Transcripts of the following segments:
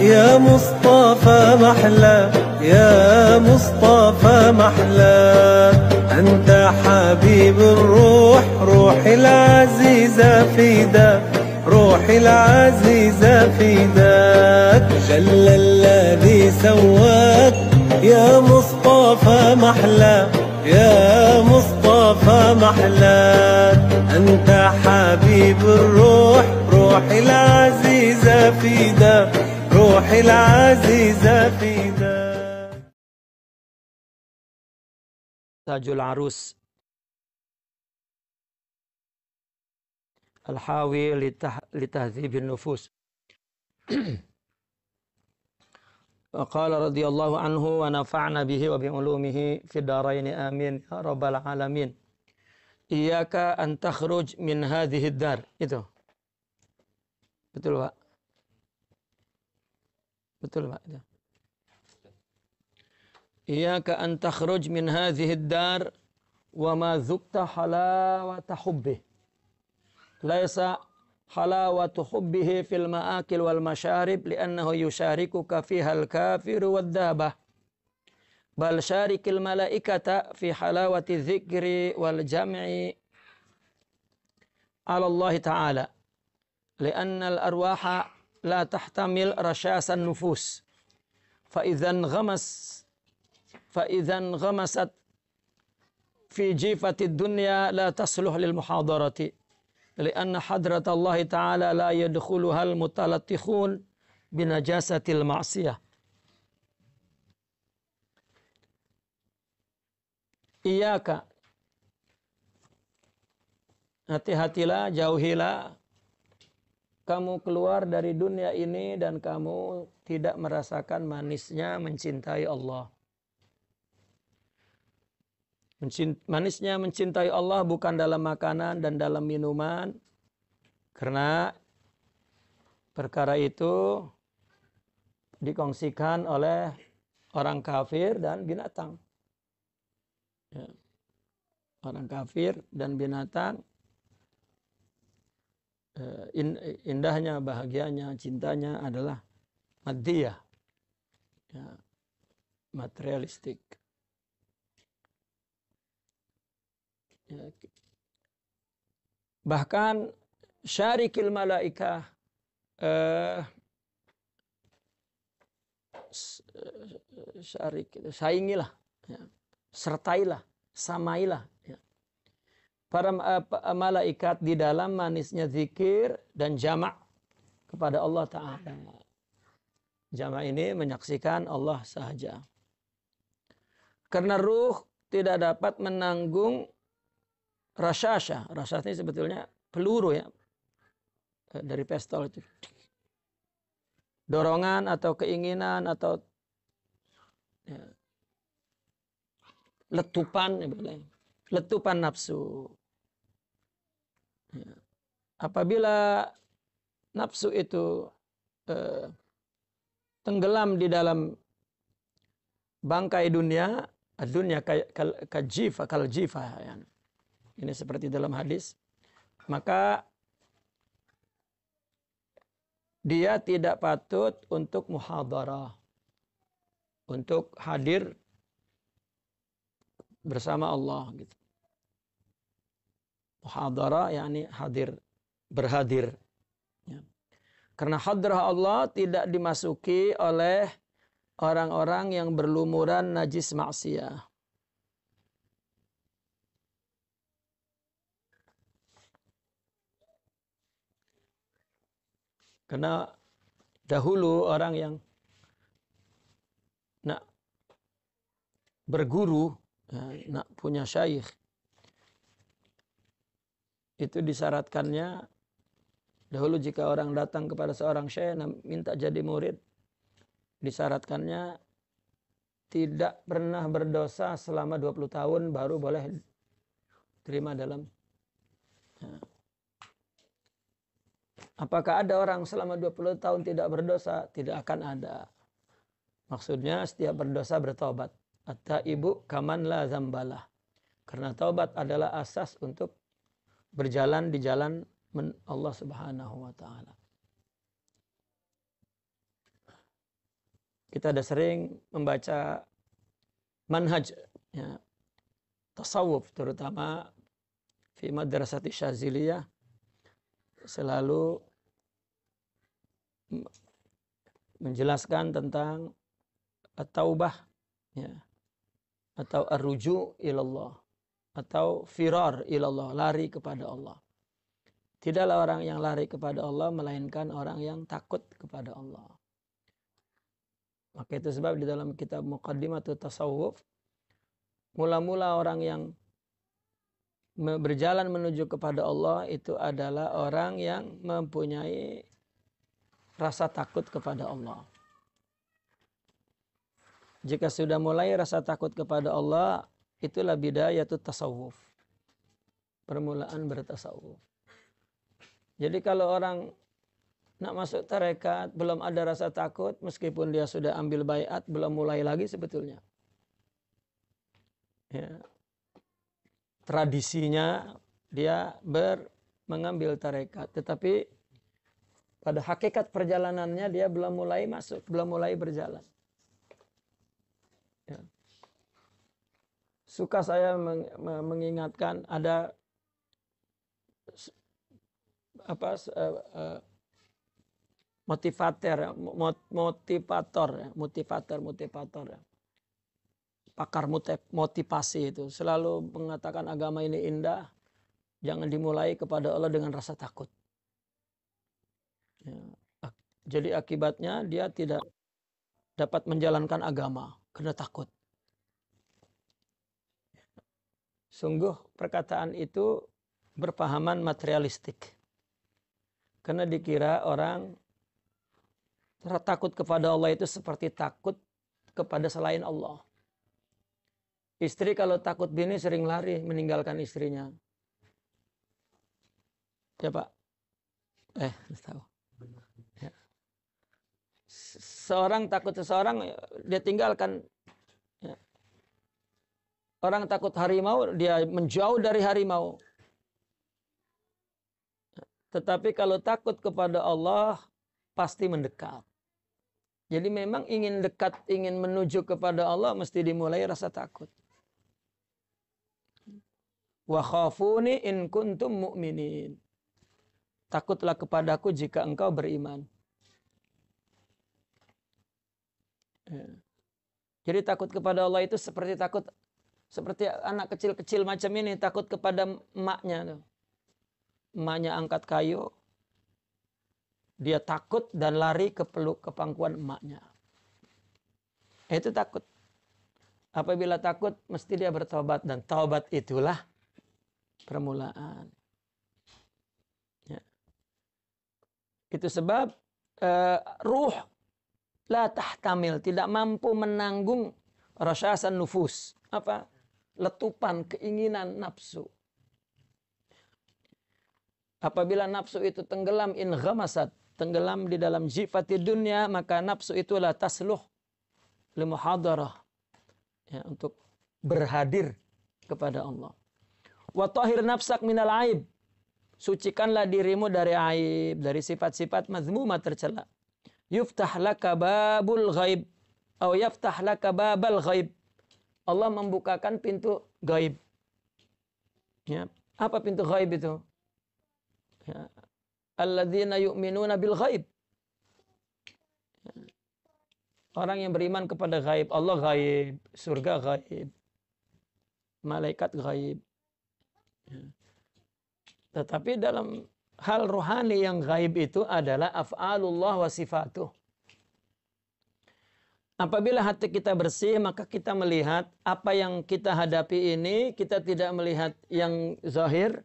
يا مصطفى محلى يا مصطفى محلى أنت حبيب الروح روحي العزيزة فداك روحي العزيزة فداك جل الذي سواك يا مصطفى محلى يا مصطفى محلى أنت حبيب الروح روحي العزيزة فداك روحي العزيزة فداك. تاج العروس الحاوي لتهذيب النفوس. وقال رضي الله عنه ونفعنا به وبعلومه في الدارين آمين يا رب العالمين. إياك أن تخرج من هذه الدار. Itu betul Pak? Betul Pak? Itu. إياك أن تخرج من هذه الدار وما ذقت حلاوة حبه ليس حلاوة حبه في المآكل والمشارب لأنه يشاركك فيها الكافر والدابة بل شارك الملائكة في حلاوة الذكر والجمع على الله تعالى لأن الأرواح لا تحتمل رشاس النفوس فإذا انغمست في جيفة الدنيا لا تصلح للمحاضرة لأن حضرة الله تعالى لا يدخلها المتلطخون بنجاسة المعصية. Iyaka, hati-hatilah, jauhilah kamu keluar dari dunia ini dan kamu tidak merasakan manisnya mencintai Allah. Manisnya mencintai Allah bukan dalam makanan dan dalam minuman. Karena perkara itu dikongsikan oleh orang kafir dan binatang. Ya. Orang kafir dan binatang indahnya, bahagianya, cintanya adalah madiyah. Ya. Materialistik. Bahkan syarikil malaikah saingilah ya. Sertailah, samailah ya. Para malaikat di dalam manisnya zikir dan jamak kepada Allah Ta'ala. Jamak ini menyaksikan Allah sahaja. Karena ruh tidak dapat menanggung rasyasya. Rasyasya ini sebetulnya peluru ya. Dari pistol itu. Dorongan atau keinginan atau ya, letupan nafsu. Ya. Apabila nafsu itu tenggelam di dalam bangkai dunia kaljifa ya. Ini seperti dalam hadis, maka dia tidak patut untuk muhadarah, untuk hadir bersama Allah gitu. Muhadarah yakni hadir, berhadir ya. Karena hadrah Allah tidak dimasuki oleh orang-orang yang berlumuran najis maksiyah. Karena dahulu orang yang nak berguru, ya, nak punya syaikh, itu disyaratkannya dahulu jika orang datang kepada seorang syekh minta jadi murid, disyaratkannya tidak pernah berdosa selama 20 tahun baru boleh terima dalam. Ya. Apakah ada orang selama 20 tahun tidak berdosa? Tidak akan ada. Maksudnya setiap berdosa bertobat. At-taibu kaman la zambalah. Karena taubat adalah asas untuk berjalan di jalan Allah Subhanahu wa taala. kita ada sering membaca manhaj ya, tasawuf, terutama fi madrasati Syaziliyah, selalu menjelaskan tentang at-taubah ya, atau ar-ruju' ilallah, atau firar ilallah, lari kepada Allah. Tidaklah orang yang lari kepada Allah melainkan orang yang takut kepada Allah. Maka itu sebab di dalam kitab Muqaddimatut Tasawuf, mula-mula orang yang berjalan menuju kepada Allah itu adalah orang yang mempunyai rasa takut kepada Allah. Jika sudah mulai rasa takut kepada Allah, itulah bidayatut tasawuf, permulaan bertasawuf. Jadi kalau orang nak masuk tarekat belum ada rasa takut, meskipun dia sudah ambil baiat, belum mulai lagi sebetulnya. Ya. Tradisinya dia mengambil tarekat, tetapi pada hakikat perjalanannya dia belum mulai masuk, belum mulai berjalan. Ya. Suka saya mengingatkan ada motivator ya. Pakar motivasi itu selalu mengatakan agama ini indah, jangan dimulai kepada Allah dengan rasa takut. Ya. Jadi akibatnya dia tidak dapat menjalankan agama karena takut. Sungguh perkataan itu berpahaman materialistik. Karena dikira orang takut kepada Allah itu seperti takut kepada selain Allah. Istri kalau takut bini sering lari meninggalkan istrinya. Ya Pak? Tahu. Ya. Seorang takut seseorang, dia tinggalkan. Ya. Orang takut harimau, dia menjauh dari harimau. Tetapi kalau takut kepada Allah, pasti mendekat. Jadi memang ingin dekat, ingin menuju kepada Allah, mesti dimulai rasa takut. Wa khafuni in kuntum mu'minin. Takutlah kepadaku jika engkau beriman. Jadi takut kepada Allah itu seperti anak kecil-kecil macam ini, takut kepada emaknya. Emaknya angkat kayu, dia takut dan lari ke peluk ke pangkuan emaknya. Itu takut. Apabila takut, mesti dia bertobat, dan taubat itulah permulaan. Ya. Itu sebab ruh la tahtamil, tidak mampu menanggung rasyasan nufus. Apa? Letupan keinginan nafsu. Apabila nafsu itu tenggelam in ghamasat, tenggelam di dalam jifati dunia, maka nafsu itulah tasluh limuhadarah, ya, untuk berhadir kepada Allah. Wa tahhir nafsak minal aib, sucikanlah dirimu dari aib, dari sifat-sifat mazmumah tercela. Yuftah laka babul ghaib, atau yaftah laka babal ghaib. Allah membukakan pintu gaib. Ya. Apa pintu gaib itu? Ya. Alladzina yu'minuna bil ghaib. Ya. Orang yang beriman kepada gaib. Allah gaib, surga gaib, malaikat gaib. Ya. Tetapi dalam hal rohani yang gaib itu adalah af'alullah wa sifatuh. Apabila hati kita bersih, maka kita melihat apa yang kita hadapi ini, kita tidak melihat yang zahir,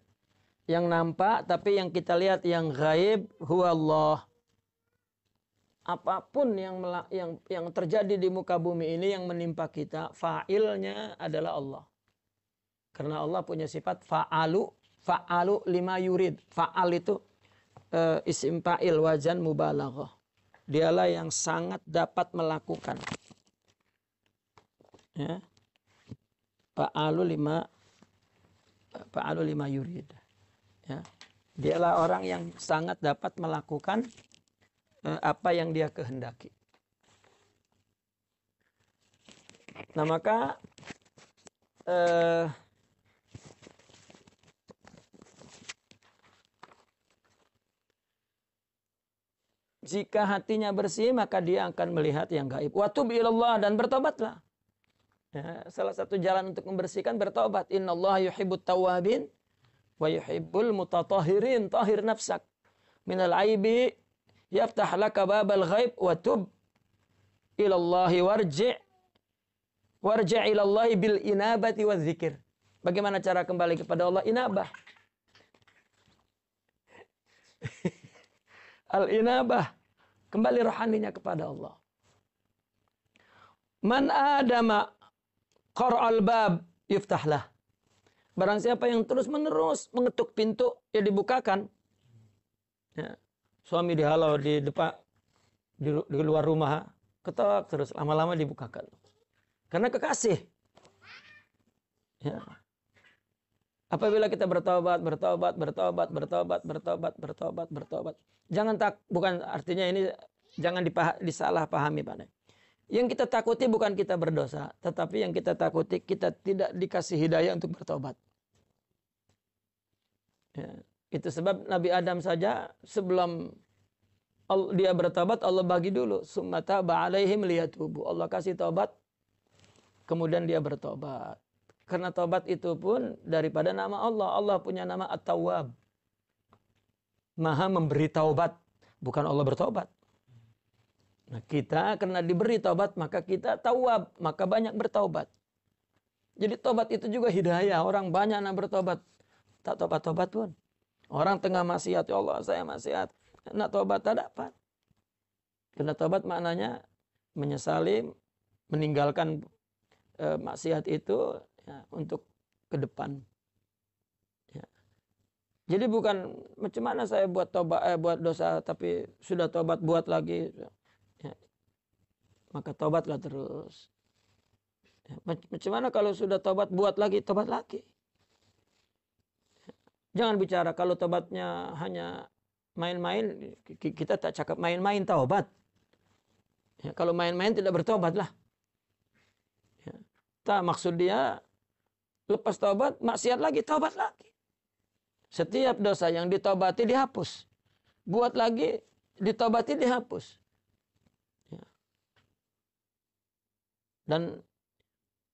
yang nampak, tapi yang kita lihat yang gaib, huwa Allah. Apapun yang terjadi di muka bumi ini yang menimpa kita, fa'ilnya adalah Allah. Karena Allah punya sifat fa'alu lima yurid. Fa'al itu isim fa'il wazan mubalaghah. Dialah yang sangat dapat melakukan. Ya. Fa'alu lima yurid. Ya. Dialah orang yang sangat dapat melakukan apa yang dia kehendaki. Nah maka jika hatinya bersih, maka dia akan melihat yang gaib. Wa tub ilallah, dan bertobatlah. Ya, salah satu jalan untuk membersihkan bertobat. Innallaha yuhibbut tawwabin wa yuhibbul mutatahhirin. Tahhir nafsak minal aibi yaftah laka babal ghaib wa tub ilallahi warji' ilallahi bil inabati wa dzikir. Bagaimana cara kembali kepada Allah? Inabah. Al-inabah, kembali rohaninya kepada Allah. Man adama qara'al bab yuftahlah. Barang siapa yang terus-menerus mengetuk pintu, ya dibukakan. Ya. Suami dihalau di depan, di luar rumah, ketok terus, lama-lama dibukakan. Karena kekasih. Ya. Apabila kita bertobat. Jangan bukan artinya ini jangan disalah pahami, Pak. Yang kita takuti bukan kita berdosa, tetapi yang kita takuti kita tidak dikasih hidayah untuk bertobat. Ya, itu sebab Nabi Adam saja sebelum dia bertobat, Allah bagi dulu. Summa taba alaihim liyatubu. Allah kasih tobat, kemudian dia bertobat. Karena tobat itu pun daripada nama Allah. Allah punya nama At-Tawwab. Maha memberi taubat. Bukan Allah bertobat. Nah kita karena diberi taubat, maka kita tawab. Maka banyak bertaubat. Jadi taubat itu juga hidayah. Orang banyak yang bertobat. Tak tobat-tobat pun. Orang tengah maksiat. Ya Allah saya maksiat. Nak taubat tak dapat. Karena taubat maknanya menyesali, meninggalkan maksiat itu. Ya, untuk ke depan. Ya. Jadi bukan macam mana saya buat dosa tapi sudah tobat buat lagi. Ya. Maka tobatlah terus. Ya. Macam mana kalau sudah tobat buat lagi, tobat lagi. Ya. Jangan bicara kalau tobatnya hanya main-main, kita tak cakap main-main taubat. Ya, kalau main-main tidak bertobatlah. Ya. Tak maksud dia lepas taubat, maksiat lagi, taubat lagi. Setiap dosa yang ditobati dihapus. Buat lagi, ditobati dihapus. Ya. Dan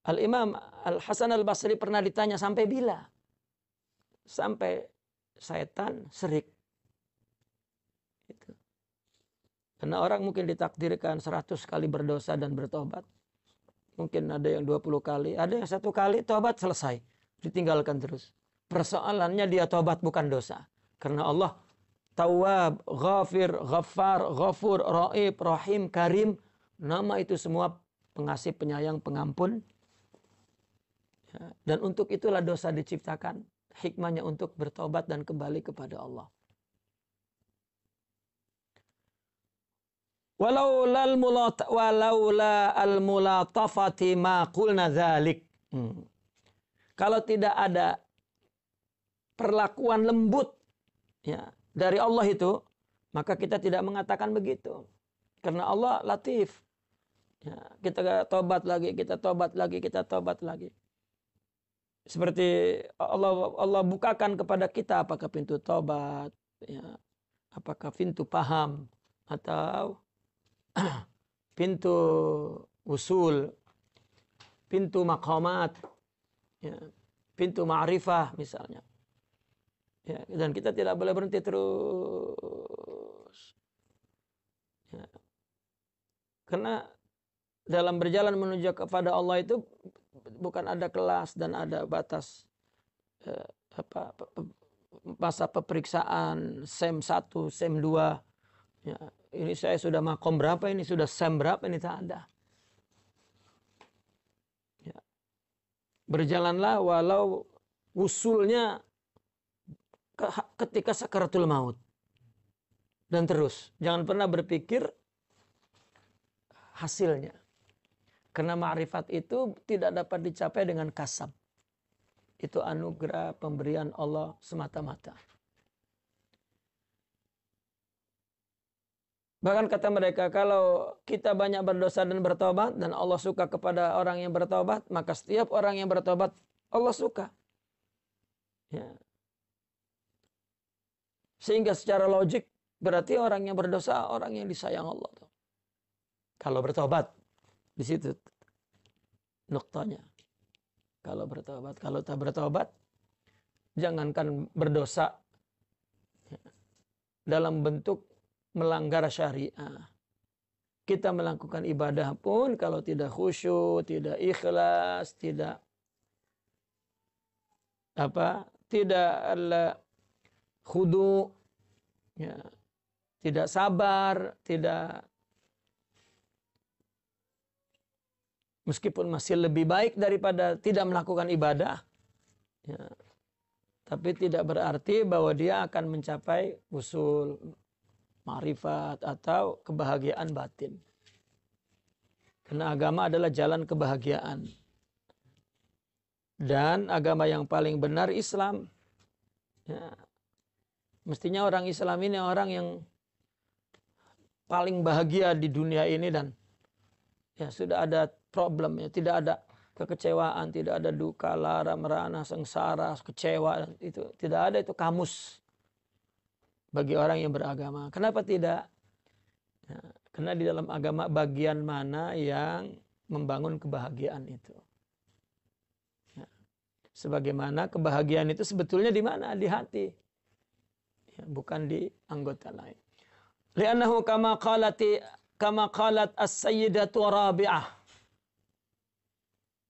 Al-Imam Al-Hasan Al-Basri pernah ditanya sampai bila? Sampai setan serik. Itu. Karena orang mungkin ditakdirkan 100 kali berdosa dan bertobat. Mungkin ada yang 20 kali, ada yang 1 kali tobat selesai, ditinggalkan terus. Persoalannya dia tobat bukan dosa. Karena Allah Tawwab, Ghafir, Ghaffar, Ghafur, Ra'ib, Rahim, Karim, nama itu semua pengasih, penyayang, pengampun. Ya, dan untuk itulah dosa diciptakan. Hikmahnya untuk bertobat dan kembali kepada Allah. Walaula al-mulatafati ma qulna dzalik. Kalau tidak ada perlakuan lembut ya dari Allah itu, maka kita tidak mengatakan begitu. Karena Allah latif. Ya, kita tobat lagi, kita tobat lagi, kita tobat lagi. Seperti Allah bukakan kepada kita apakah pintu tobat, ya, apakah pintu paham atau pintu usul, pintu maqamat, ya, pintu ma'rifah misalnya. Ya, dan kita tidak boleh berhenti terus. Ya. Karena dalam berjalan menuju kepada Allah itu bukan ada kelas dan ada batas masa peperiksaan SEM 1, SEM 2. Ya, ini saya sudah makom berapa, ini sudah SEM berapa, ini tak ada. Ya. Berjalanlah walau usulnya ketika sakaratul maut. Dan terus, jangan pernah berpikir hasilnya. Karena ma'rifat itu tidak dapat dicapai dengan kasab. Itu anugerah pemberian Allah semata-mata. Bahkan kata mereka, kalau kita banyak berdosa dan bertobat, dan Allah suka kepada orang yang bertobat, maka setiap orang yang bertobat, Allah suka. Ya. Sehingga secara logik, berarti orang yang berdosa, orang yang disayang Allah. Kalau bertobat, di situ nuktanya. Kalau bertobat, kalau tak bertobat, jangankan berdosa dalam bentuk melanggar syariah. Kita melakukan ibadah pun kalau tidak khusyuk, tidak ikhlas, tidak khudu, ya, tidak sabar, tidak, meskipun masih lebih baik daripada tidak melakukan ibadah, ya, tapi tidak berarti bahwa dia akan mencapai usul ma'rifat atau kebahagiaan batin. Karena agama adalah jalan kebahagiaan. Dan agama yang paling benar Islam. Ya. Mestinya orang Islam ini orang yang paling bahagia di dunia ini, dan ya sudah ada problem, ya, tidak ada kekecewaan, tidak ada duka, lara, merana, sengsara, kecewa, itu tidak ada, itu kamus bagi orang yang beragama. Kenapa tidak? Ya, karena di dalam agama bagian mana yang membangun kebahagiaan itu. Ya. Sebagaimana kebahagiaan itu sebetulnya di mana? Di hati. Ya, bukan di anggota lain. Li'annahu kama qalat as-sayyidatu Rabi'ah.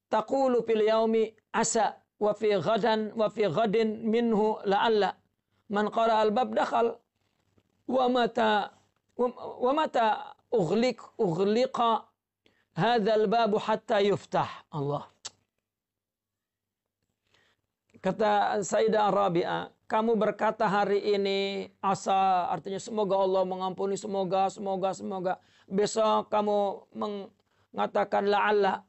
Taqulu fil yaumi asa wa fi ghadin minhu la'alla. Man qara al-bab dakhal wa mata ughliqa hadha al-bab hatta yuftah. Allah. Kata Sayyidah Rabi'ah, kamu berkata hari ini asa, artinya semoga Allah mengampuni, semoga. Besok kamu mengatakan la'alla,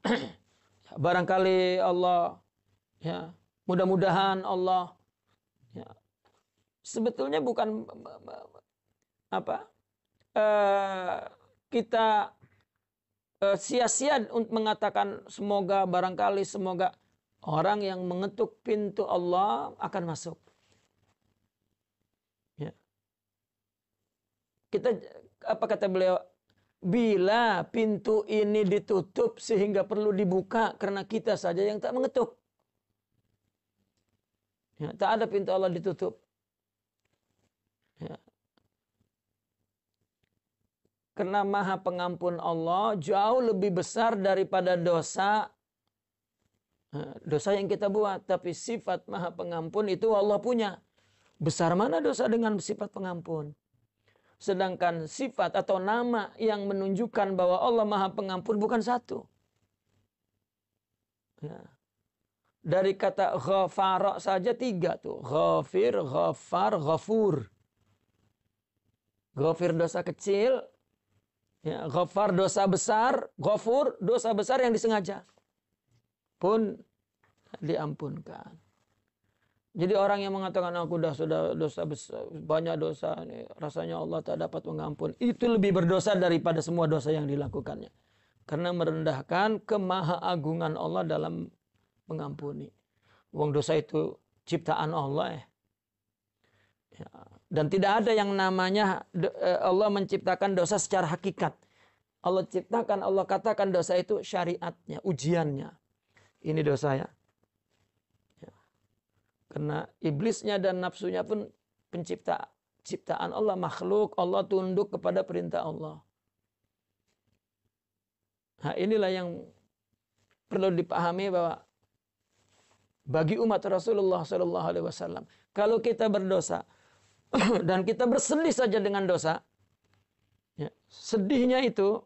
barangkali Allah, ya, mudah-mudahan Allah, ya. Sebetulnya bukan kita sia-sia untuk mengatakan semoga, barangkali, semoga. Orang yang mengetuk pintu Allah akan masuk. Ya. Apa kata beliau? Bila pintu ini ditutup sehingga perlu dibuka karena kita saja yang tak mengetuk. Ya, tak ada pintu Allah ditutup. Ya. Karena Maha Pengampun Allah jauh lebih besar daripada dosa yang kita buat. Tapi sifat Maha Pengampun itu Allah punya. Besar mana dosa dengan sifat pengampun? Sedangkan sifat atau nama yang menunjukkan bahwa Allah Maha Pengampun bukan satu. Ya. Dari kata ghafara saja 3 tuh. Ghafir, ghafar, ghafur. Ghafir dosa kecil, ya, ghafar dosa besar, ghafur dosa besar yang disengaja pun diampunkan. Jadi orang yang mengatakan aku sudah dosa besar, banyak dosa, rasanya Allah tak dapat mengampun, itu lebih berdosa daripada semua dosa yang dilakukannya. Karena merendahkan kemahaagungan Allah dalam mengampuni. Wong dosa itu ciptaan Allah, ya. Ya. Dan tidak ada yang namanya Allah menciptakan dosa secara hakikat. Allah ciptakan, Allah katakan dosa itu syariatnya, ujiannya. Ini dosa, ya. Ya. Karena iblisnya dan nafsunya pun ciptaan Allah, makhluk. Allah tunduk kepada perintah Allah. Nah, inilah yang perlu dipahami bahwa bagi umat Rasulullah SAW, kalau kita berdosa dan kita bersedih saja dengan dosa, ya, sedihnya itu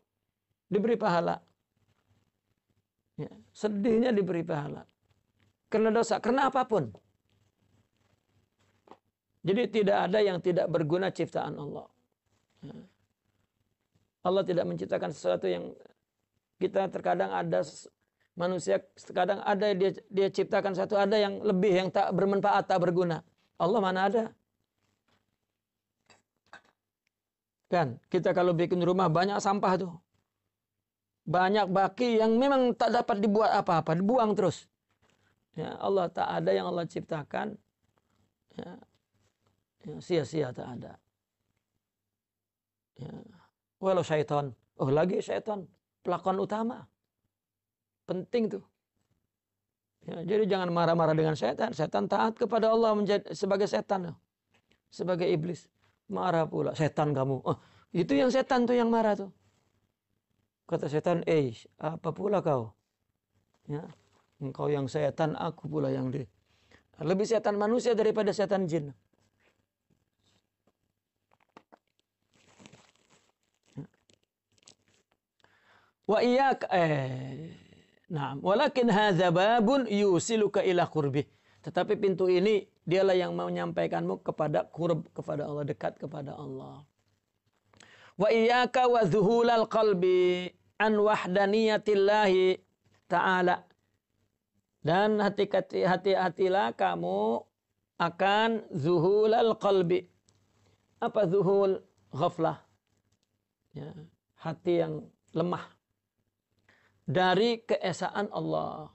diberi pahala. Ya, sedihnya diberi pahala. Karena dosa, karena apapun. Jadi tidak ada yang tidak berguna ciptaan Allah. Ya. Allah tidak menciptakan sesuatu yang kita terkadang ada manusia, terkadang ada dia ciptakan satu, ada yang lebih yang tak bermanfaat, tak berguna. Allah mana ada? Kan, kita kalau bikin rumah banyak sampah tuh. Banyak baki yang memang tak dapat dibuat apa-apa, dibuang terus. Ya, Allah tak ada yang Allah ciptakan. Ya, sia-sia tak ada. Ya. Walau syaitan. Oh lagi syaitan. Pelakon utama. Penting tuh. Ya, jadi jangan marah-marah dengan syaitan. Syaitan taat kepada Allah sebagai setan. Sebagai iblis. Marah pula. Setan kamu. Oh, itu yang setan tuh yang marah tuh. Kata setan, apa pula kau? Ya, engkau yang setan, aku pula yang di. Lebih setan manusia daripada setan jin. Wa iyyak walakin hadza babun yusiluka ila qurbih. Tetapi pintu ini dialah yang menyampaikanmu kepada qurb, kepada Allah, dekat kepada Allah. Wa iyyaka wa zuhulal qalbi an wahdaniyatillahi ta'ala. Dan hati-hatilah kamu akan zuhulal qalbi. Apa zuhul? Ghaflah. Ya, hati yang lemah dari keesaan Allah.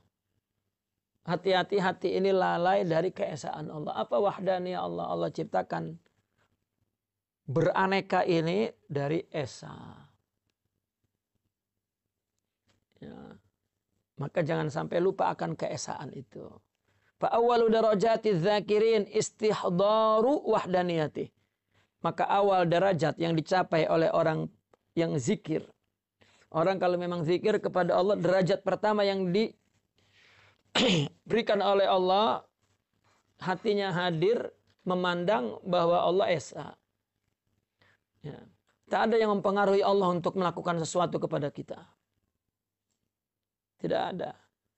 Hati-hati hati ini lalai dari keesaan Allah. Apa wahdaniyah Allah? Allah ciptakan beraneka ini dari esa. Ya. Maka jangan sampai lupa akan keesaan itu. Fa awwalu darajatiz zakirin istihdaru wahdaniyati. Maka awal derajat yang dicapai oleh orang yang zikir. Orang kalau memang zikir kepada Allah, derajat pertama yang diberikan oleh Allah, hatinya hadir memandang bahwa Allah esa. Ya. Tak ada yang mempengaruhi Allah untuk melakukan sesuatu kepada kita. Tidak ada.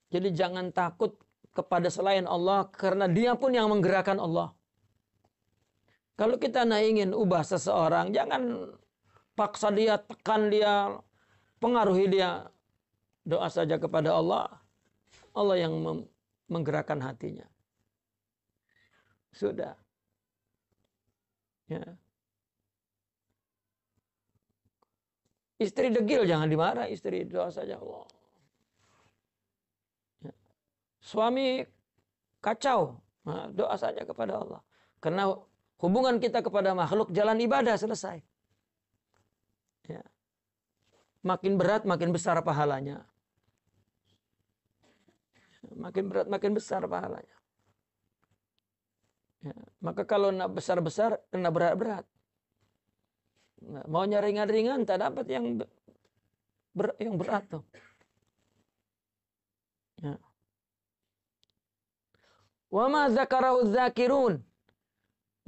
Jadi jangan takut kepada selain Allah karena dia pun yang menggerakkan Allah. Kalau kita ingin ubah seseorang, jangan paksa dia, tekan dia, pengaruhi dia. Doa saja kepada Allah. Allah yang menggerakkan hatinya. Sudah. Ya. Istri degil jangan dimarah, istri doa saja Allah. Ya. Suami kacau, nah, doa saja kepada Allah. Karena hubungan kita kepada makhluk jalan ibadah selesai. Ya. Makin berat makin besar pahalanya. Makin berat makin besar pahalanya. Ya. Maka kalau nak besar-besar kena berat-berat. Nah, maunya ringan-ringan tak dapat yang berat tuh. Ya. Wa ma dzakarahu dzakirun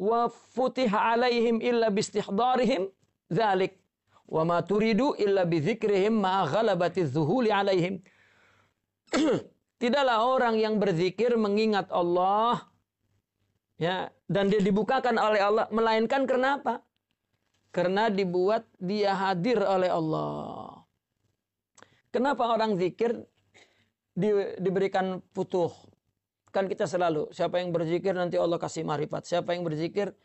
wa futiha alaihim illa bistihdarihim dzalik wa ma turidu illa bidzikrihim ma ghalabatiz zuhuli alaihim. Tidaklah orang yang berzikir mengingat Allah ya dan dia dibukakan oleh Allah melainkan karena apa? Karena dibuat dia hadir oleh Allah. Kenapa orang zikir diberikan futuh? Kan kita selalu, siapa yang berzikir nanti Allah kasih marifat. Siapa yang berzikir,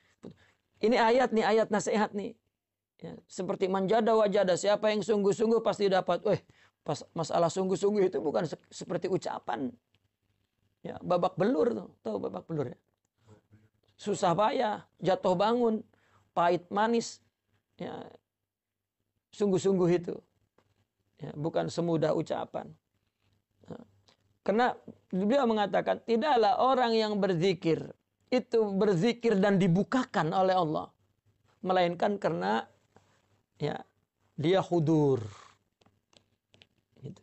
ini ayat nih, ayat nasihat nih. Ya, seperti manjada wajada, siapa yang sungguh-sungguh pasti dapat. Pas masalah sungguh-sungguh itu bukan seperti ucapan. Ya, babak belur tuh, tahu babak belur ya? Susah payah, jatuh bangun, pahit manis. Ya, sungguh-sungguh itu. Ya, bukan semudah ucapan. Karena beliau mengatakan, tidaklah orang yang berzikir, itu berzikir dan dibukakan oleh Allah. Melainkan karena ya dia hudur. Gitu.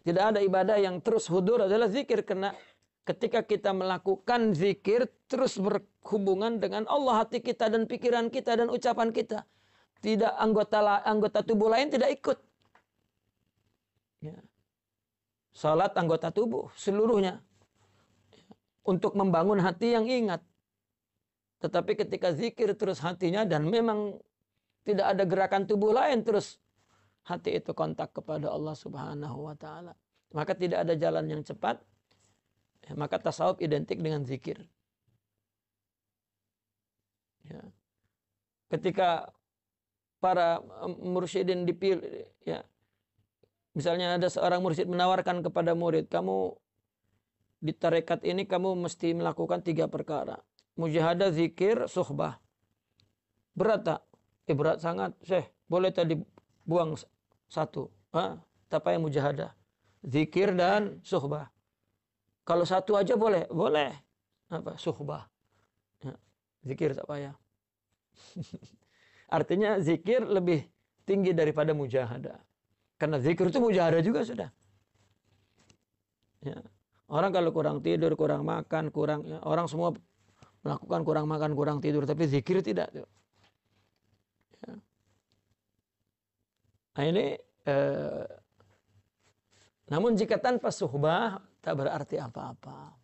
Tidak ada ibadah yang terus hudur adalah zikir. Karena ketika kita melakukan zikir, terus berhubungan dengan Allah, hati kita dan pikiran kita dan ucapan kita. Tidak anggota tubuh lain tidak ikut. Ya. Salat anggota tubuh seluruhnya. Untuk membangun hati yang ingat. Tetapi ketika zikir terus hatinya dan memang tidak ada gerakan tubuh lain terus hati itu kontak kepada Allah Subhanahu wa taala. Maka tidak ada jalan yang cepat. Maka tasawuf identik dengan zikir. Ya. Ketika para mursyidin dipilih, ya. Misalnya ada seorang mursyid menawarkan kepada murid, kamu di tarekat ini kamu mesti melakukan 3 perkara. Mujahadah, zikir, suhbah. Berat tak? Berat sangat. Syekh, boleh tadi buang 1. Apa yang mujahadah? Zikir dan suhbah. Kalau 1 aja boleh? Boleh. Apa? Suhbah. Ya, zikir tak payah. Artinya zikir lebih tinggi daripada mujahadah. Karena zikir itu mujahadah juga sudah. Ya. Orang kalau kurang tidur, kurang makan, orang semua melakukan kurang makan, kurang tidur, tapi zikir tidak. Ya. Nah ini, namun jika tanpa suhbah tak berarti apa-apa.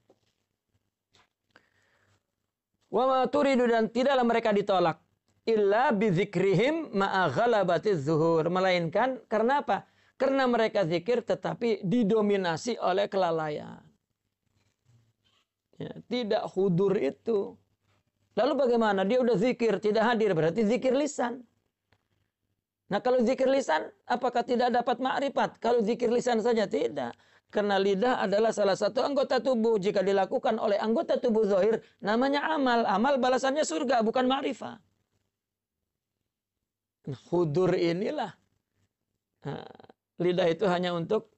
Wa ma turidu, dan tidaklah mereka ditolak illa bidzikrihim ma'a ghalabatiz zuhur, melainkan karena apa? Karena mereka zikir tetapi didominasi oleh kelalaian. Ya, tidak hudur itu. Lalu bagaimana? Dia udah zikir, tidak hadir, berarti zikir lisan. Nah kalau zikir lisan, apakah tidak dapat ma'rifat? Kalau zikir lisan saja tidak. Karena lidah adalah salah satu anggota tubuh. Jika dilakukan oleh anggota tubuh zahir, namanya amal. Amal balasannya surga, bukan ma'rifat. Nah, hudur inilah. Nah, lidah itu hanya untuk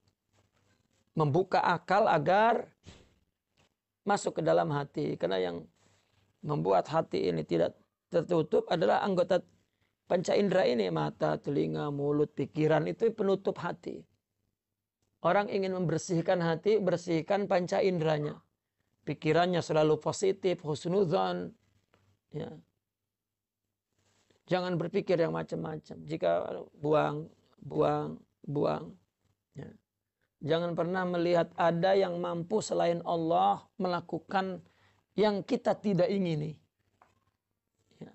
membuka akal agar masuk ke dalam hati. Karena yang membuat hati ini tidak tertutup adalah anggota panca indera ini. Mata, telinga, mulut, pikiran, itu penutup hati. Orang ingin membersihkan hati, bersihkan panca inderanya. Pikirannya selalu positif, husnuzon. Ya. Jangan berpikir yang macam-macam. Jika buang. Ya. Jangan pernah melihat ada yang mampu selain Allah melakukan yang kita tidak ingini. Ya.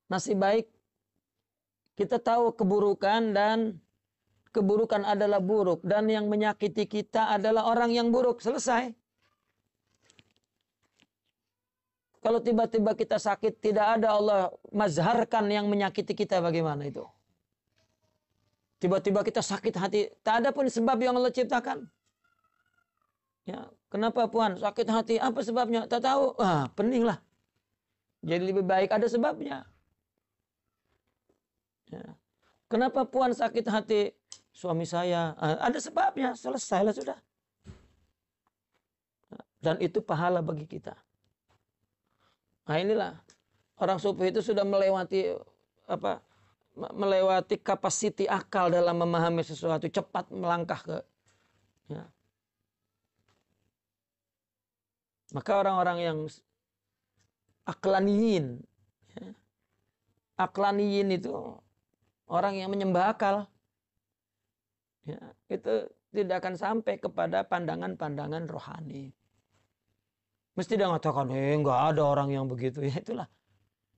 Masih baik kita tahu keburukan dan keburukan adalah buruk. Dan yang menyakiti kita adalah orang yang buruk. Selesai. Kalau tiba-tiba kita sakit, tidak ada Allah mazharkan yang menyakiti kita, bagaimana itu? Tiba-tiba kita sakit hati, tak ada pun sebab yang Allah ciptakan. Ya, kenapa Puan sakit hati? Apa sebabnya? Tak tahu. Pening lah. Jadi lebih baik ada sebabnya. Ya. Kenapa Puan sakit hati? Suami saya. Ada sebabnya. Selesailah sudah. Dan itu pahala bagi kita. Nah inilah. Orang sufi itu sudah melewati melewati kapasiti akal dalam memahami sesuatu, cepat melangkah ke. Ya. Maka orang-orang yang aklaniyin, ya. Aklaniyin itu orang yang menyembah akal. Ya, itu tidak akan sampai kepada pandangan-pandangan rohani. Mesti dia mengatakan, enggak ada orang yang begitu. Ya itulah.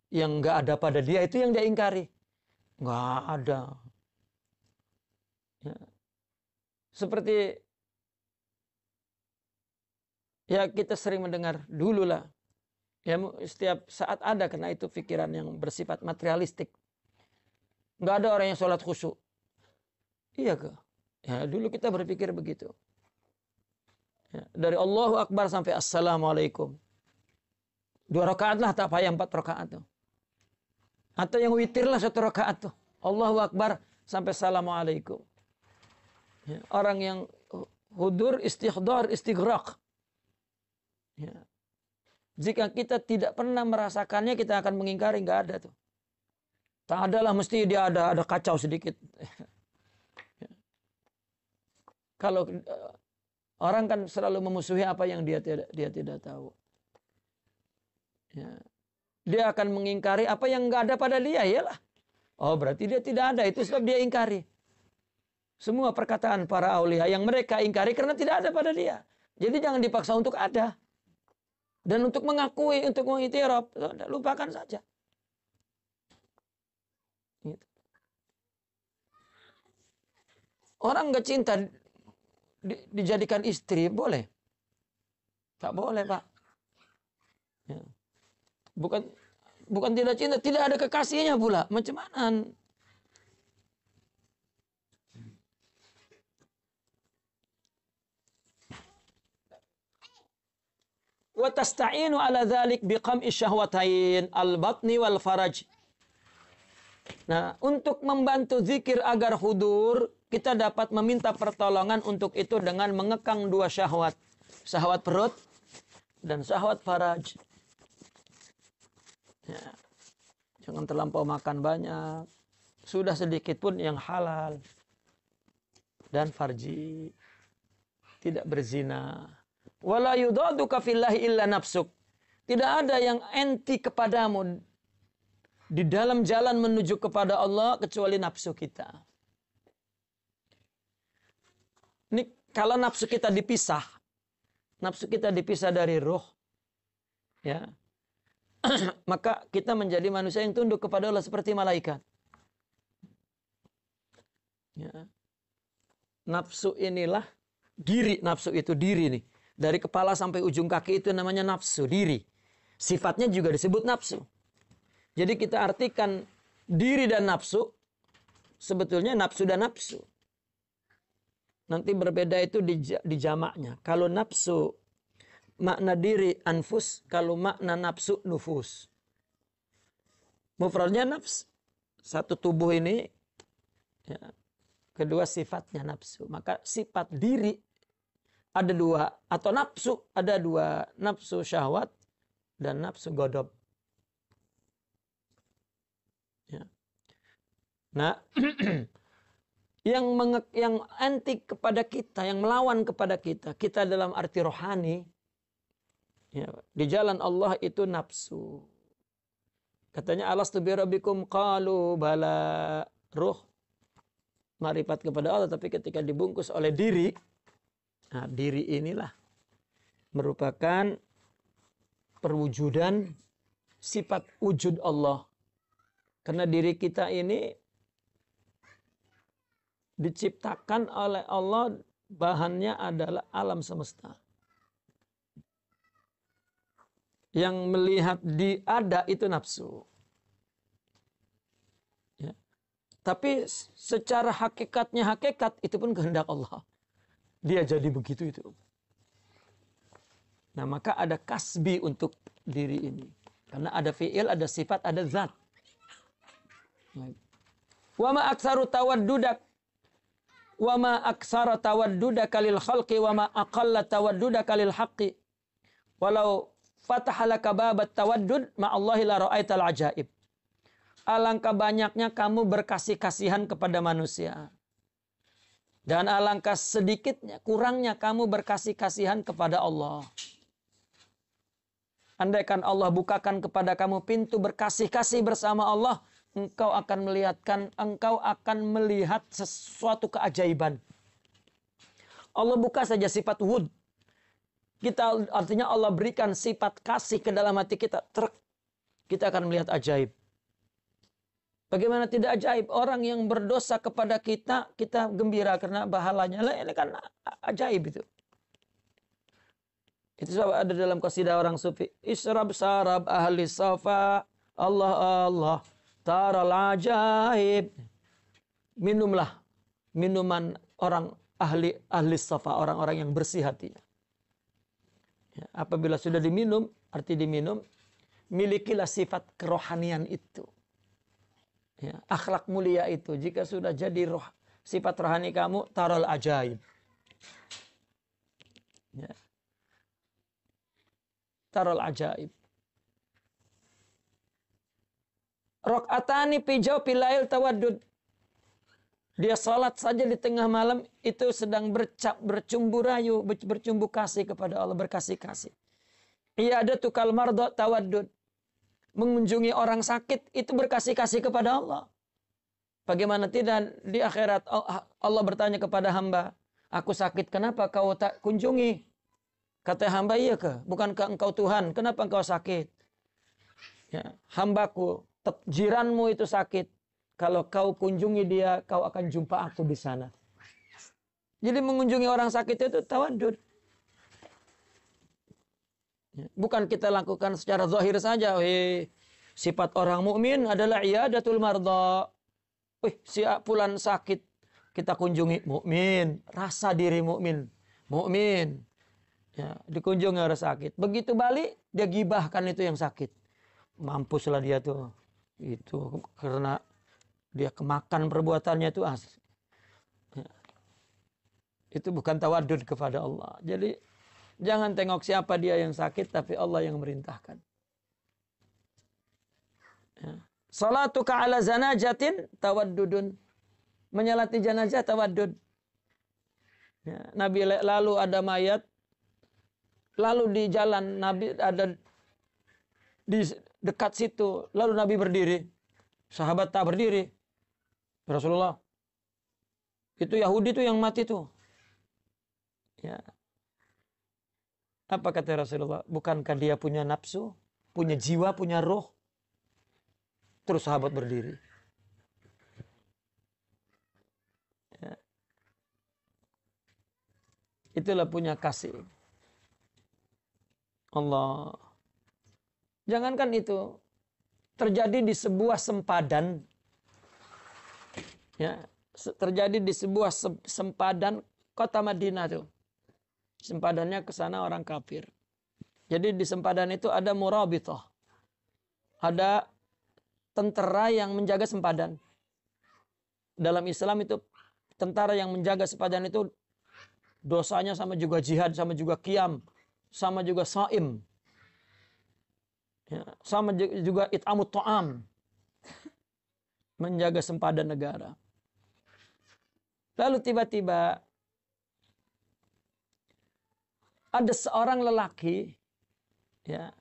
Yang enggak ada pada dia, itu yang dia ingkari. Enggak ada. Ya. Seperti ya kita sering mendengar dulu lah. Ya setiap saat ada, karena itu pikiran yang bersifat materialistik. Enggak ada orang yang sholat khusyuk. Iya ke? Ya dulu kita berpikir begitu. Ya, dari Allahu Akbar sampai Assalamualaikum. 2 rakaat lah, tak payah 4 rakaat tuh. Atau yang witir lah 1 rakaat tuh. Allahu Akbar sampai Assalamualaikum. Ya, orang yang hudur, istihdar, istighraq. Ya. Jika kita tidak pernah merasakannya, kita akan mengingkari, nggak ada tuh. Tak adalah, mesti dia ada kacau sedikit. Ya. Kalau orang kan selalu memusuhi apa yang dia tidak tahu. Ya. Dia akan mengingkari apa yang nggak ada pada dia, iyalah. Oh berarti dia tidak ada, itu sebab dia ingkari. Semua perkataan para aulia yang mereka ingkari karena tidak ada pada dia. Jadi jangan dipaksa untuk ada. Dan untuk mengakui, untuk mengiktiraf, lupakan saja. Gitu. Orang nggak cinta dijadikan istri, boleh? Tak boleh, Pak. Ya. Bukan tidak cinta, tidak ada kekasihnya pula. Macam mana? Wa tasta'inu ala dzalik biqam'i syahwatain al-batni wal faraj. Nah, untuk membantu zikir agar hudur, kita dapat meminta pertolongan untuk itu dengan mengekang dua syahwat. Syahwat perut dan syahwat faraj. Ya. Jangan terlampau makan banyak. Sudah sedikit pun yang halal. Dan farji. Tidak berzina. Wala yudaduka fillahi illa nafsuk. Tidak ada yang enti kepadamu di dalam jalan menuju kepada Allah kecuali nafsu kita. Ini kalau nafsu kita dipisah, nafsu kita dipisah dari roh, ya, maka kita menjadi manusia yang tunduk kepada Allah seperti malaikat. Ya. Nafsu inilah diri, nafsu itu diri nih. Dari kepala sampai ujung kaki itu namanya nafsu, diri. Sifatnya juga disebut nafsu. Jadi kita artikan diri dan nafsu, sebetulnya nafsu dan nafsu. Nanti berbeda itu di jamaknya. Kalau nafsu, makna diri anfus, kalau makna nafsu nufus. Mufradnya nafs. Satu tubuh ini, ya, kedua sifatnya nafsu. Maka sifat diri ada dua, atau nafsu ada dua, nafsu syahwat dan nafsu godob. Ya. Nah, yang anti kepada kita, yang melawan kepada kita, kita dalam arti rohani, ya, di jalan Allah itu nafsu. Katanya alastu bi rabbikum qalu bala, ruh marifat kepada Allah, tapi ketika dibungkus oleh diri, nah, diri inilah merupakan perwujudan sifat wujud Allah. Karena diri kita ini diciptakan oleh Allah, bahannya adalah alam semesta. Yang melihat ada itu nafsu. Ya. Tapi secara hakikatnya hakikat itu pun kehendak Allah. Dia jadi begitu itu. Nah, maka ada kasbi untuk diri ini. Karena ada fi'il, ada sifat, ada zat. Wa ma aktsaru tawaddudak wa ma aktsara tawaddudaka lil khalqi wa ma aqalla tawaddudaka lil haqqi. Walau fataha laka babat tawaddud ma Allahi la ra'aital ajaib. Alangkah banyaknya kamu berkasih-kasihan kepada manusia. Dan alangkah sedikitnya, kurangnya kamu berkasih-kasihan kepada Allah. Andaikan Allah bukakan kepada kamu pintu berkasih-kasih bersama Allah, engkau akan melihat sesuatu keajaiban. Allah buka saja sifat wud. Artinya Allah berikan sifat kasih ke dalam hati kita. Kita akan melihat ajaib. Bagaimana tidak ajaib? Orang yang berdosa kepada kita, kita gembira karena pahalanya. Lah, ini kan ajaib itu. Itu sebab ada dalam qasidah orang sufi. Israb sarab ahli safa, Allah Allah, taral ajaib. Minumlah minuman orang ahli safa, orang-orang yang bersih hatinya. Ya, apabila sudah diminum, arti diminum, milikilah sifat kerohanian itu. Ya, akhlak mulia itu. Jika sudah jadi sifat rohani kamu, taral ajaib. Ya. Taral ajaib. Rok'atani pijau pilail tawaddud. Dia salat saja di tengah malam, itu sedang bercumbu rayu, bercumbu kasih kepada Allah, berkasih-kasih. Ia ada tukal mardo tawaddud. Mengunjungi orang sakit itu berkasih-kasih kepada Allah. Bagaimana tidak di akhirat Allah bertanya kepada hamba, aku sakit, kenapa kau tak kunjungi? Kata hamba, iya ke? Bukankah engkau Tuhan? Kenapa engkau sakit? Ya, hambaku, jiranmu itu sakit. Kalau kau kunjungi dia, kau akan jumpa aku di sana. Jadi mengunjungi orang sakit itu tawaddud. Bukan kita lakukan secara zahir saja. Sifat orang mukmin adalah iyadatul marda. Si fulan sakit, kita kunjungi, mukmin. Rasa diri mukmin. Mukmin. Ya, dikunjungi orang sakit. Begitu balik, dia gibahkan itu yang sakit. Mampuslah dia tuh. Itu karena dia kemakan perbuatannya itu asli. Ya. Itu bukan tawadud kepada Allah. Jadi jangan tengok siapa dia yang sakit, tapi Allah yang merintahkan. Ya. Salatuka ala zanajatin tawaddudun. Menyalati jenazah tawaddud. Ya. Nabi lalu ada mayat. Lalu di jalan Nabi ada di dekat situ. Lalu Nabi berdiri. Sahabat tak berdiri. Rasulullah. Itu Yahudi itu yang mati tuh. Ya. Apa kata Rasulullah? Bukankah dia punya nafsu? Punya jiwa, punya roh? Terus sahabat berdiri. Ya. Itulah punya kasih Allah. Jangankan itu. Terjadi di sebuah sempadan. Ya. Terjadi di sebuah sempadan kota Madinah tuh. Sempadannya ke sana orang kafir. Jadi di sempadan itu ada murabithah. Ada tentara yang menjaga sempadan. Dalam Islam itu tentara yang menjaga sempadan itu dosanya sama juga jihad, sama juga qiyam, sama juga shaim. Ya, sama juga it'amut ta'am. Menjaga sempadan negara. Lalu tiba-tiba ada seorang lelaki ya,